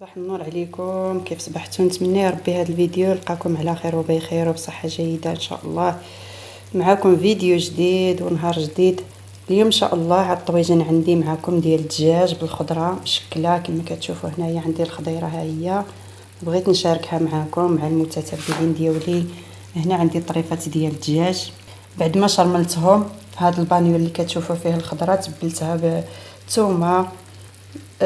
صباح النور عليكم. كيف صبحتوا؟ نتمنى ربي هذا الفيديو يلقاكم على خير وبخير وبصحه جيده ان شاء الله. معكم فيديو جديد ونهار جديد. اليوم ان شاء الله هاد الطويجين عندي معكم ديال الدجاج بالخضره مشكله كما كتشوفوا هنايا. عندي الخضيره ها هي، بغيت نشاركها معكم مع المتتبعين ديالي. هنا عندي طريفات ديال الدجاج بعد ما شرملتهم في هذا البانيو اللي كتشوفوا فيه الخضره. تبلتها بثومه،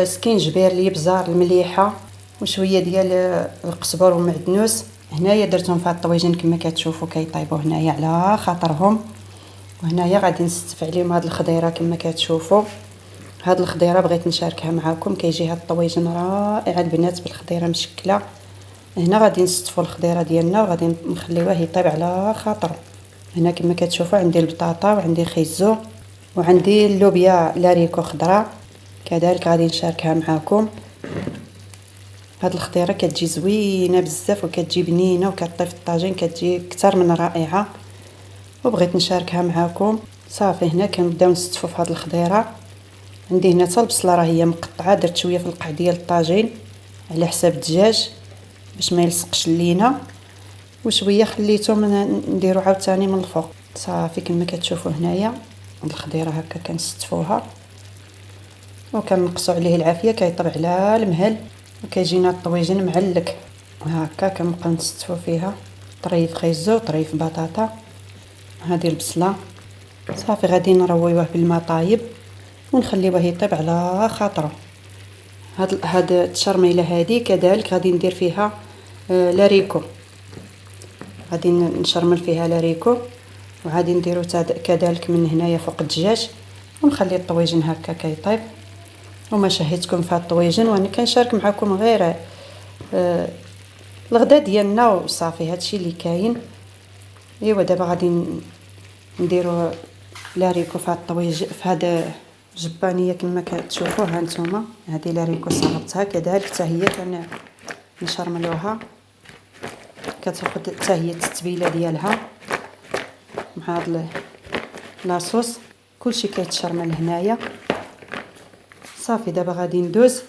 سكينجبير، الابزار، المليحه وشويه ديال القزبر والمعدنوس. هنايا درتهم في هاد الطويجين كما كتشوفوا كيطيبوا هنايا على خاطرهم. وهنايا غادي نستف عليهم هاد الخضيره كما كتشوفوا. هاد الخضيره بغيت نشاركها معكم، كيجي هاد الطويجين رائع البنات بالخضيره مشكله. هنا غادي نستفوا الخضيره ديالنا وغادي نخليوه يطيب على خاطره. هنا كما كتشوفوا عندي البطاطا وعندي خيزو وعندي اللوبيا لاريكو خضراء كذلك غادي نشاركها معكم. هاد الخضيره كتجي زوينه بزاف وكتجي بنينه وكطيب في الطاجين كتجي اكثر من رائعه وبغيت نشاركها معكم. صافي هنا كنبداو نستفوا في هاد الخضيره. عندي هنا حتى البصله راه هي مقطعه، درت شويه في القاع ديال الطاجين على حساب الدجاج باش ما يلصقش لينا، وشويه خليتهم نديرو عاوتاني من الفوق. صافي كما كتشوفوا هنايا هاد الخضيره هكا كنستفوها وكنقصوا عليه العافيه كيطيب على المهل وكيجينا الطويجين معلك وهكا كنبقاو نستفوا فيها. طريف خيزو، طريف بطاطا، هذه البصله. صافي غادي نرويوه بالماء طايب ونخليوه يطيب على خاطره. هاد التشرميله هذه كذلك غادي ندير فيها لاريكو، غادي نشرمل فيها لاريكو وغادي نديرو كذلك من هنايا فوق الدجاج ونخلي الطويجين هكا كيطيب. وما شهيتكم في هاد الطويجين وانا كنشارك معكم غير الغدا ديالنا وصافي هادشي اللي كاين. ايوا دابا غادي نديرو لاريكو في هاد الطويجين في هاد الجبانيه كما كتشوفوا. ها نتوما هذه لاريكو صاغبتها كذلك حتى هي كنشرملوها كتاخذ حتى هي التتبيله ديالها مع هاد لاصوص. كلشي كيتشرمل هنايا. صافي دابا غادي ندوز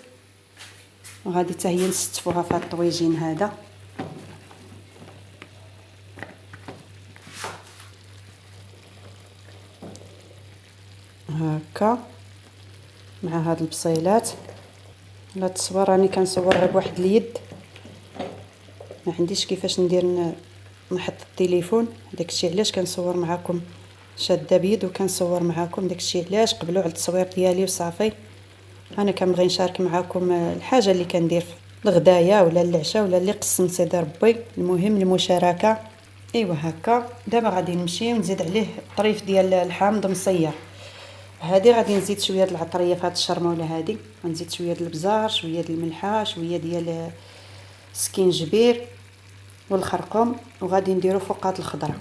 وغادي حتى هي نستفوها في هاد الطويجين هذا. هكا مع هاد البصيلات. لا التصوير راني كنصور غير بواحد اليد، ما عنديش كيفاش ندير نحط التليفون. داكشي علاش كنصور معكم شاده بيد وكنصور معكم. داكشي علاش قبلوا على التصوير ديالي وصافي. انا كنبغي نشارك معكم الحاجه اللي كندير في الغدايه ولا العشاء ولا اللي قسم سيدي ربي. المهم المشاركه. ايوا هكا دابا غادي نمشي ونزيد عليه الطريف ديال الحامض مصير. هذه غادي نزيد شويه د العطريه في هذه الشرموله هذه. غنزيد شويه د البزار، شويه د الملحه، شويه ديال السكينجبير والخرقوم وغادي نديرو فوق هذه الخضره.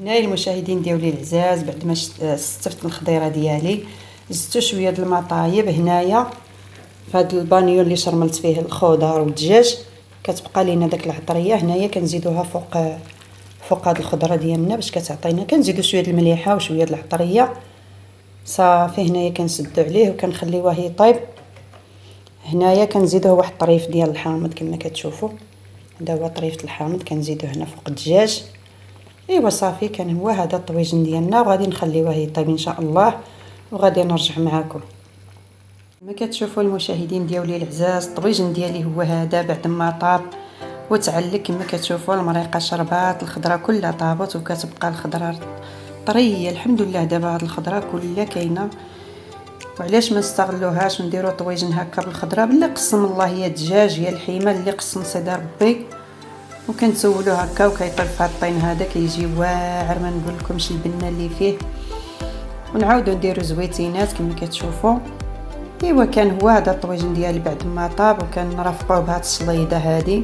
هنايا المشاهدين ديالي العزاز بعد ما استفت الخضيره ديالي زدت شويه د الماء طايب هنايا في هذا البانيو اللي شرملت فيه الخضر والدجاج. كتبقى لينا داك العطريه هنايا كنزيدوها فوق هذه الخضره ديالنا باش كتعطينا. كنزيدو شويه د المليحه وشويه د العطريه. صافي هنايا كنسدو عليه وكنخليوه يطيب. هنايا كنزيدوه واحد الطريف ديال الحامض كما كتشوفوا. هذا هو طريفه الحامض كنزيدوه هنا فوق الدجاج. ايوا صافي كان هو هذا الطويجين ديالنا وغادي نخليوه يطيب ان شاء الله وغادي نرجع معكم. كما كتشوفوا المشاهدين ديالي العزاز الطويجين ديالي هو هذا بعد ما طاب وتعلق. كما كتشوفوا المريقه شربات، الخضره كلها طابت وكتبقى الخضره طريه. الحمد لله دابا هاد الخضره كلها كاينه. وعلاش ما نستغلوهاش ونديروا طويجين هكا بالخضره باللي قسم الله، يا الدجاج يا الحيمه اللي قسم سيدي ربي. وكنسولو هكا وكيطيب في الطين هذا كيجي واعر ما نقولكمش البنه اللي فيه. ونعاودو نديرو زويتينات كما كتشوفوا. ايوا كان هو هذا الطويجين ديالي بعد ما طاب وكنرافقوه بهاد الصليده هذه.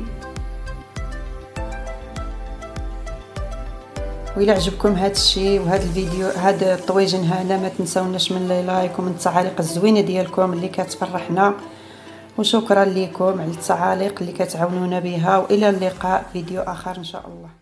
وإلا عجبكم هذا الشيء وهذا الفيديو هذا الطويجين هذا ما تنساوناش من لايك ومن التعاليق الزوينه ديالكم اللي كتفرحنا. وشكرا لكم على التعاليق اللي كتعاونونا بها. والى اللقاء فيديو اخر ان شاء الله.